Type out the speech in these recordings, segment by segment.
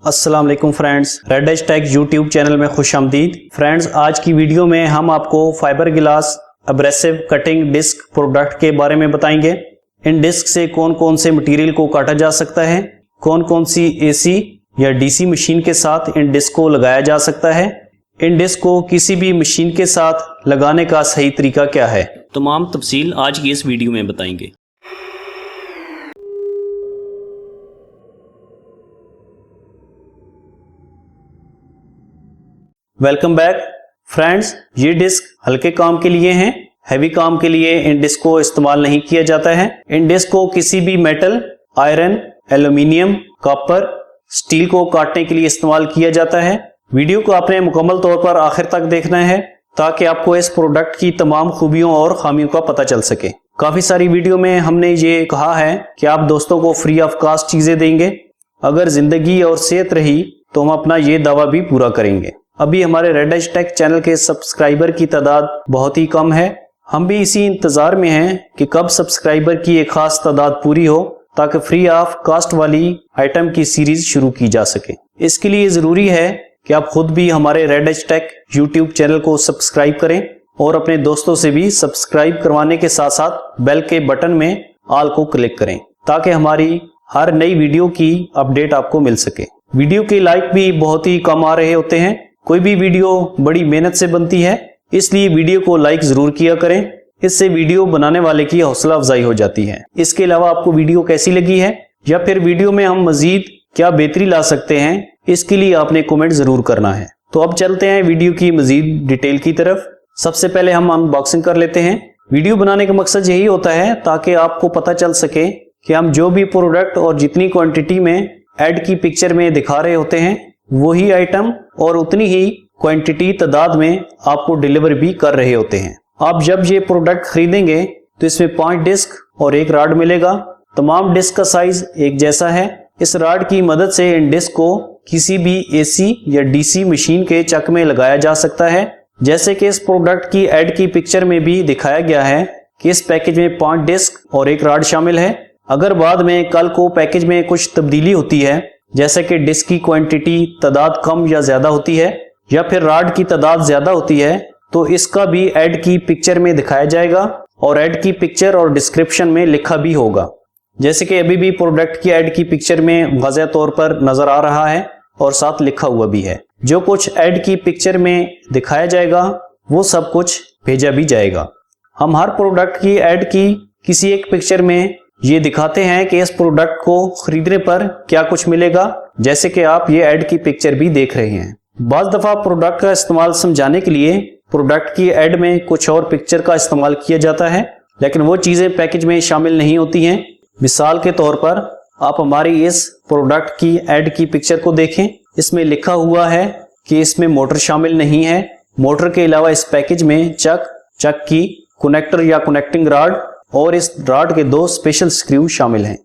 अस्सलाम वालेकुम friends, Red Edge Tech YouTube channel में खुश आमदीद। फ्रेंड्स, आज की वीडियो में हम आपको fibre glass abrasive cutting disc product के बारे में बताएंगे। इन डिस्क से कौन कौन से मटेरियल को काटा जा सकता है, कौन कौन सी एसी या डीसी मशीन के साथ इन डिस्क को लगाया जा सकता है, इन डिस्क को किसी भी मशीन के साथ लगाने का सही तरीका क्या है, तमाम तफसील आज की इस वीडियो में बताएंगे। वेलकम बैक फ्रेंड्स, ये डिस्क हल्के काम के लिए हैं, हैवी काम के लिए इन डिस्क को इस्तेमाल नहीं किया जाता है। इन डिस्क को किसी भी metal, iron, aluminium, copper, steel को काटने के लिए इस्तेमाल किया जाता है। वीडियो को आपने मुकम्मल तौर पर आखिर तक देखना है ताकि आपको इस प्रोडक्ट की तमाम खूबियों और खामियों का पता चल सके। काफी सारी वीडियो में हमने ये कहा है कि आप दोस्तों को फ्री ऑफ कास्ट चीजें देंगे। अगर जिंदगी और सेहत रही तो हम अपना ये दावा भी पूरा करेंगे। अभी हमारे रेड एज टेक चैनल के सब्सक्राइबर की तादाद बहुत ही कम है। हम भी इसी इंतजार में हैं कि कब सब्सक्राइबर की एक खास तादाद पूरी हो ताकि फ्री ऑफ कास्ट वाली आइटम की सीरीज शुरू की जा सके। इसके लिए जरूरी है कि आप खुद भी हमारे Red Edge Tech YouTube channel को सब्सक्राइब करें और अपने दोस्तों से भी सब्सक्राइब करवाने के साथ साथ बेल के बटन में ऑल को क्लिक करें ताकि हमारी हर नई वीडियो की अपडेट आपको मिल सके। वीडियो के लाइक भी बहुत ही कम आ रहे होते हैं। कोई भी वीडियो बड़ी मेहनत से बनती है, इसलिए वीडियो को लाइक जरूर किया करें। इससे वीडियो बनाने वाले की हौसला अफजाई हो जाती है। इसके अलावा आपको वीडियो कैसी लगी है या फिर वीडियो में हम मजीद क्या बेहतरी ला सकते हैं, इसके लिए आपने कमेंट जरूर करना है। तो अब चलते हैं वीडियो की मजीद डिटेल की तरफ। सबसे पहले हम अनबॉक्सिंग कर लेते हैं। वीडियो बनाने का मकसद यही होता है ताकि आपको पता चल सके कि हम जो भी प्रोडक्ट और जितनी क्वांटिटी में ऐड की पिक्चर में दिखा रहे होते हैं वही आइटम और उतनी ही क्वांटिटी तादाद में आपको डिलीवर भी कर रहे होते हैं। आप जब ये प्रोडक्ट खरीदेंगे तो इसमें 5 डिस्क और एक राड मिलेगा। तमाम डिस्क का साइज एक जैसा है। इस राड की मदद से इन डिस्क को किसी भी एसी या डीसी मशीन के चक में लगाया जा सकता है। जैसे कि इस प्रोडक्ट की ऐड की पिक्चर में भी दिखाया गया है कि इस पैकेज में 5 डिस्क और एक राड शामिल है। अगर बाद में कल को पैकेज में कुछ तब्दीली होती है, जैसे कि डिस्क की क्वांटिटी तादाद कम या ज्यादा होती है या फिर राड की तादाद ज्यादा होती है, तो इसका भी ऐड की पिक्चर में दिखाया जाएगा और ऐड की पिक्चर और डिस्क्रिप्शन में लिखा भी होगा। जैसे कि अभी भी प्रोडक्ट की ऐड की पिक्चर में वाज़ेह तौर पर नजर आ रहा है और साथ लिखा हुआ भी है। जो कुछ ऐड की पिक्चर में दिखाया जाएगा वो सब कुछ भेजा भी जाएगा। हम हर प्रोडक्ट की ऐड की किसी एक पिक्चर में ये दिखाते हैं कि इस प्रोडक्ट को खरीदने पर क्या कुछ मिलेगा, जैसे कि आप ये ऐड की पिक्चर भी देख रहे हैं। बाज़ दफा प्रोडक्ट का इस्तेमाल समझाने के लिए प्रोडक्ट की ऐड में कुछ और पिक्चर का इस्तेमाल किया जाता है, लेकिन वो चीजें पैकेज में शामिल नहीं होती हैं। मिसाल के तौर पर आप हमारी इस प्रोडक्ट की ऐड की पिक्चर को देखें। इसमें लिखा हुआ है कि इसमें मोटर शामिल नहीं है। मोटर के अलावा इस पैकेज में चक की कनेक्टर या कनेक्टिंग रॉड और इस रॉड के 2 स्पेशल स्क्रू शामिल हैं।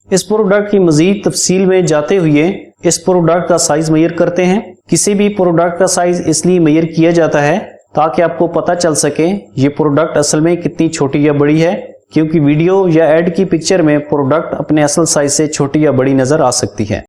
इस प्रोडक्ट की मजीद तफसील में जाते हुए इस प्रोडक्ट का साइज मेजर करते हैं। किसी भी प्रोडक्ट का साइज इसलिए मेजर किया जाता है ताकि आपको पता चल सके ये प्रोडक्ट असल में कितनी छोटी या बड़ी है, क्योंकि वीडियो या ऐड की पिक्चर में प्रोडक्ट अपने असल साइज से छोटी या बड़ी नजर आ सकती है।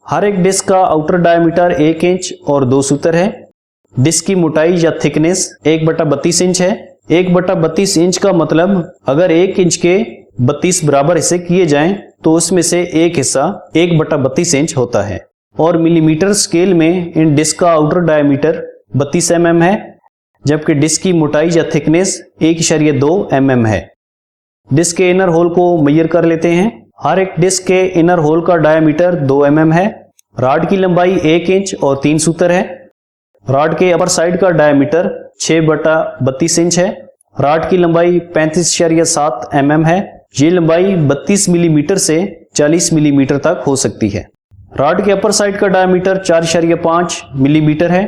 हर एक डिस्क का आउटर डायमीटर 1 इंच और 2 सूत्र है। डिस्क की मोटाई या थिकनेस 1/32 इंच है। 1/32 इंच का मतलब अगर 1 इंच के 32 बराबर हिस्से किए जाएं तो उसमें से एक हिस्सा 1/32 इंच होता है। और मिलीमीटर स्केल में इन डिस्क का आउटर डायमीटर 32 mm है, जबकि डिस्क की मोटाई या थिकनेस 1.2 mm है। डिस्क के इनर होल को मेजर कर लेते हैं। हर एक डिस्क के इनर होल का डायमीटर 2 mm है। रॉड की लंबाई 1 इंच और 3 सूत्र है। रॉड के अपर साइड का डायमीटर 6/32 इंच है। रॉड की लंबाई 35.7 mm है। ये लंबाई 32 मिलीमीटर से 40 मिलीमीटर तक हो सकती है। रॉड के अपर साइड का डायमीटर 4.5 मिलीमीटर है।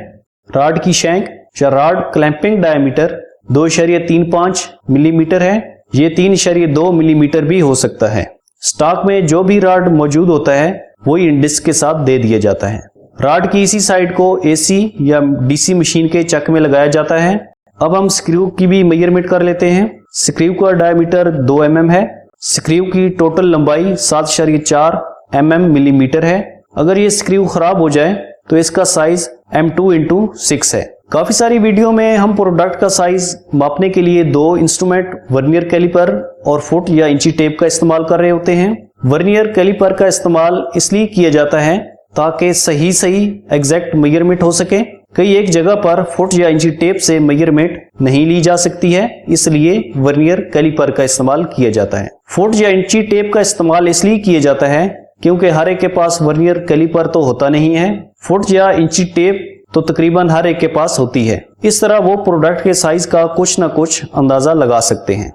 रॉड की शैंक या रॉड क्लैंपिंग डायमीटर 2.35 मिलीमीटर है। ये 3.2 मिलीमीटर भी हो सकता है। स्टॉक में जो भी रॉड मौजूद होता है वही इन डिस्क के साथ दे दिया जाता है। रॉड की इसी साइड को एसी या डीसी मशीन के चक में लगाया जाता है। अब हम स्क्रू की भी मेजरमेंट कर लेते हैं। स्क्रू का डायमीटर 2 mm है। स्क्रू की टोटल लंबाई 7.4 मिलीमीटर है। अगर ये स्क्रू खराब हो जाए तो इसका साइज M2x6 है। काफी सारी वीडियो में हम प्रोडक्ट का साइज मापने के लिए 2 इंस्ट्रूमेंट वर्नियर कैलिपर और फुट या इंची टेप का इस्तेमाल कर रहे होते हैं। वर्नियर कैलिपर का इस्तेमाल इसलिए किया जाता है ताकि सही एग्जैक्ट मेजरमेंट हो सके। कई एक जगह पर फुट या इंची टेप से मेजरमेंट नहीं ली जा सकती है, इसलिए वर्नियर कैलिपर का इस्तेमाल किया जाता है। फुट या इंची टेप का इस्तेमाल इसलिए किया जाता है क्योंकि हर एक के पास वर्नियर कैलिपर तो होता नहीं है। फुट या इंची टेप तो तकरीबन हर एक के पास होती है। इस तरह वो प्रोडक्ट के साइज का कुछ ना कुछ अंदाजा लगा सकते हैं।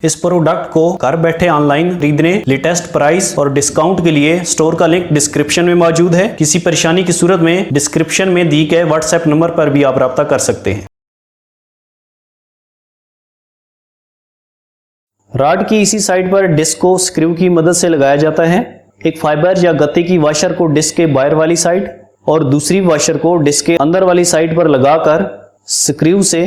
इस प्रोडक्ट को घर बैठे ऑनलाइन खरीदने, लेटेस्ट प्राइस और डिस्काउंट के लिए स्टोर का लिंक डिस्क्रिप्शन में मौजूद है। किसी परेशानी की सूरत में डिस्क्रिप्शन में दी गए व्हाट्सएप नंबर पर भी आप राब्ता कर सकते हैं। रॉड की इसी साइड पर डिस्क को स्क्रू की मदद से लगाया जाता है। एक फाइबर या गत्ते की वॉशर को डिस्क के बाहर वाली साइड और दूसरी वॉशर को डिस्क के अंदर वाली साइड पर लगाकर स्क्रू से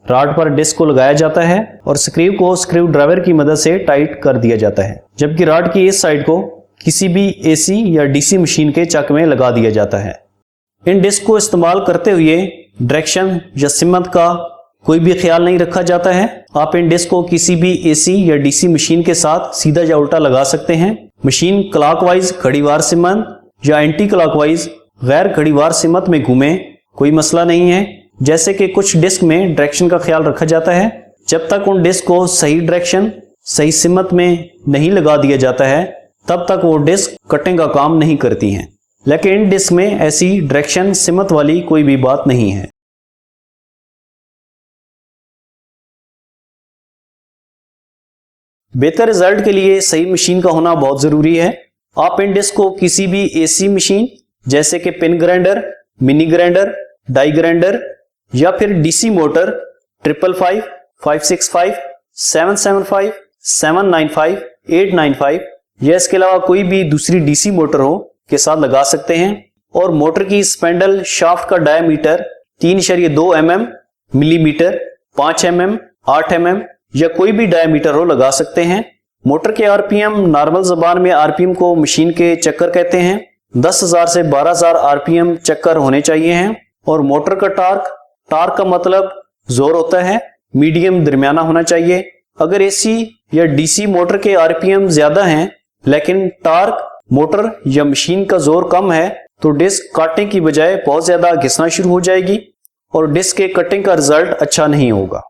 रॉड पर डिस्क को लगाया जाता है और स्क्रू को स्क्रू ड्राइवर की मदद से टाइट कर दिया जाता है, जबकि रॉड की इस साइड को किसी भी एसी या डीसी मशीन के चक में लगा दिया जाता है। इन डिस्क को इस्तेमाल करते हुए डायरेक्शन या सिमत का कोई भी ख्याल नहीं रखा जाता है। आप इन डिस्क को किसी भी एसी या डीसी मशीन के साथ सीधा या उल्टा लगा सकते हैं। मशीन क्लॉकवाइज घड़ीवार सिमत या एंटी क्लॉकवाइज गैर घड़ीवार सिमत में घूमे कोई मसला नहीं है। जैसे कि कुछ डिस्क में डायरेक्शन का ख्याल रखा जाता है, जब तक उन डिस्क को सही डायरेक्शन सही सिमत में नहीं लगा दिया जाता है तब तक वो डिस्क कटिंग का काम नहीं करती हैं। लेकिन इन डिस्क में ऐसी डायरेक्शन सिमत वाली कोई भी बात नहीं है। बेहतर रिजल्ट के लिए सही मशीन का होना बहुत जरूरी है। आप इन डिस्क को किसी भी एसी मशीन जैसे कि pin grinder, mini grinder, die grinder या फिर डीसी मोटर 555, 565, 775, 795, 895 या इसके अलावा कोई भी दूसरी डीसी मोटर हो के साथ लगा सकते हैं। और मोटर की स्पेंडल शाफ्ट का डायमीटर 3.2 मिलीमीटर, 5 mm, 8 mm या कोई भी डायमीटर हो लगा सकते हैं। मोटर के आरपीएम नॉर्मल जबान में आरपीएम को मशीन के चक्कर कहते हैं। 10,000 से 12,000 आरपीएम चक्कर होने चाहिए हैं। और मोटर का टार्क का मतलब जोर होता है, मीडियम दरमियाना होना चाहिए। अगर एसी या डीसी मोटर के आरपीएम ज्यादा हैं लेकिन टार्क मोटर या मशीन का जोर कम है तो डिस्क काटने की बजाय बहुत ज्यादा घिसना शुरू हो जाएगी और डिस्क के कटिंग का रिजल्ट अच्छा नहीं होगा।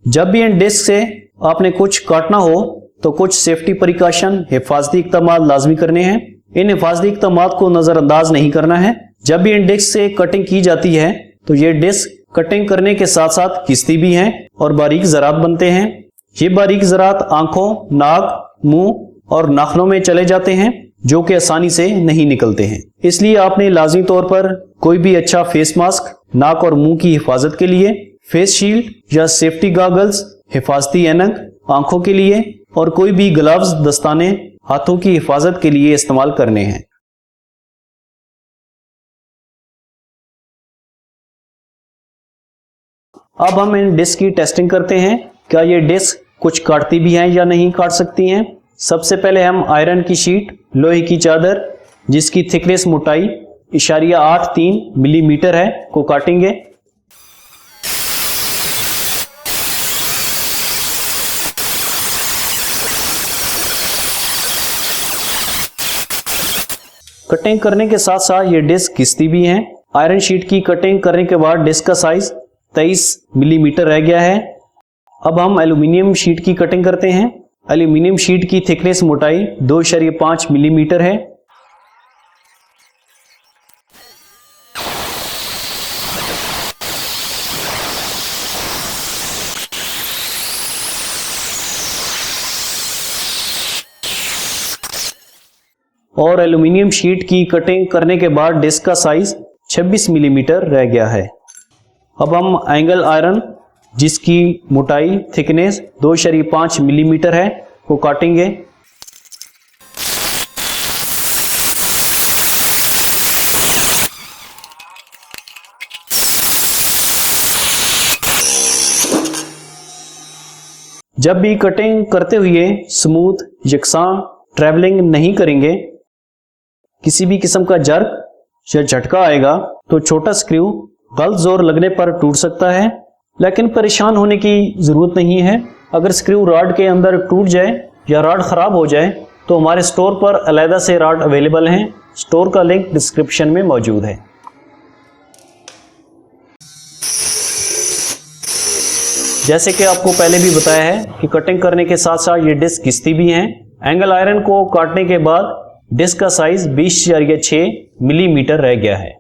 जब भी इन डिस्क से आपने कुछ काटना हो तो कुछ सेफ्टी प्रिकॉशन हिफाजती इक़दाम लाजमी करने हैं। इन हिफाजती इक़दाम को नजरअंदाज नहीं करना है। जब भी इन डिस्क से कटिंग की जाती है तो ये डिस्क कटिंग करने के साथ साथ घिसती भी हैं और बारीक ज़रात बनते हैं। ये बारीक ज़रात आंखों, नाक, मुंह और नाखनों में चले जाते हैं जो कि आसानी से नहीं निकलते हैं। इसलिए आपने लाजमी तौर पर कोई भी अच्छा फेस मास्क, नाक और मुंह की हिफाजत के लिए फेस शील्ड या सेफ्टी गॉगल्स, हिफाजती ऐनक आंखों के लिए और कोई भी ग्लव्स, दस्ताने हाथों की हिफाजत के लिए इस्तेमाल करने हैं। अब हम इन डिस्क की टेस्टिंग करते हैं, क्या ये डिस्क कुछ काटती भी हैं या नहीं काट सकती हैं। सबसे पहले हम आयरन की शीट, लोहे की चादर जिसकी थिकनेस मोटाई 0.83 मिलीमीटर है को काटेंगे। कटिंग करने के साथ साथ ये डिस्क घिसती भी हैं। आयरन शीट की कटिंग करने के बाद डिस्क का साइज 23 मिलीमीटर रह गया है। अब हम एल्यूमिनियम शीट की कटिंग करते हैं। एल्यूमिनियम शीट की थिकनेस मोटाई 2.5 मिलीमीटर है। और एल्यूमिनियम शीट की कटिंग करने के बाद डिस्क का साइज 26 मिलीमीटर रह गया है। अब हम एंगल आयरन जिसकी मोटाई थिकनेस 2.5 मिलीमीटर है को काटेंगे। जब भी कटिंग करते हुए स्मूथ यकसां ट्रैवलिंग नहीं करेंगे, किसी भी किस्म का जर्क या झटका आएगा तो छोटा स्क्रू गलत जोर लगने पर टूट सकता है। लेकिन परेशान होने की ज़रूरत नहीं है। अगर स्क्रू रॉड के अंदर टूट जाए या रॉड ख़राब हो जाए तो हमारे स्टोर पर अलहदा से रॉड अवेलेबल हैं। स्टोर का लिंक डिस्क्रिप्शन में मौजूद है। जैसे कि आपको पहले भी बताया है कि कटिंग करने के साथ साथ ये डिस्क घिसती भी हैं। एंगल आयरन को काटने के बाद डिस्क का साइज 20.6 मिलीमीटर रह गया है।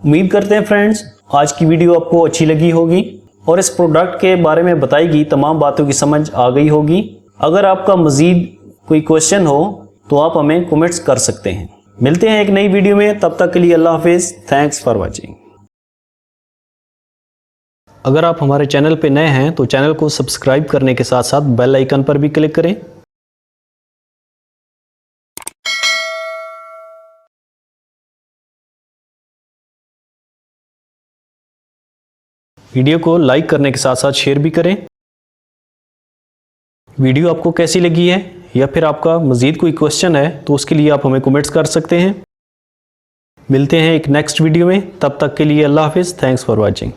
उम्मीद करते हैं फ्रेंड्स आज की वीडियो आपको अच्छी लगी होगी और इस प्रोडक्ट के बारे में बताई गई तमाम बातों की समझ आ गई होगी। अगर आपका मजीद कोई क्वेश्चन हो तो आप हमें कमेंट्स कर सकते हैं। मिलते हैं एक नई वीडियो में, तब तक के लिए अल्लाह हाफिज़। Thanks for watching. अगर आप हमारे चैनल पे नए हैं तो चैनल को सब्सक्राइब करने के साथ साथ बेल आइकन पर भी क्लिक करें। वीडियो को लाइक करने के साथ साथ शेयर भी करें। वीडियो आपको कैसी लगी है या फिर आपका मज़ीद कोई क्वेश्चन है तो उसके लिए आप हमें कमेंट्स कर सकते हैं। मिलते हैं एक नेक्स्ट वीडियो में, तब तक के लिए अल्लाह हाफिज़। Thanks for watching.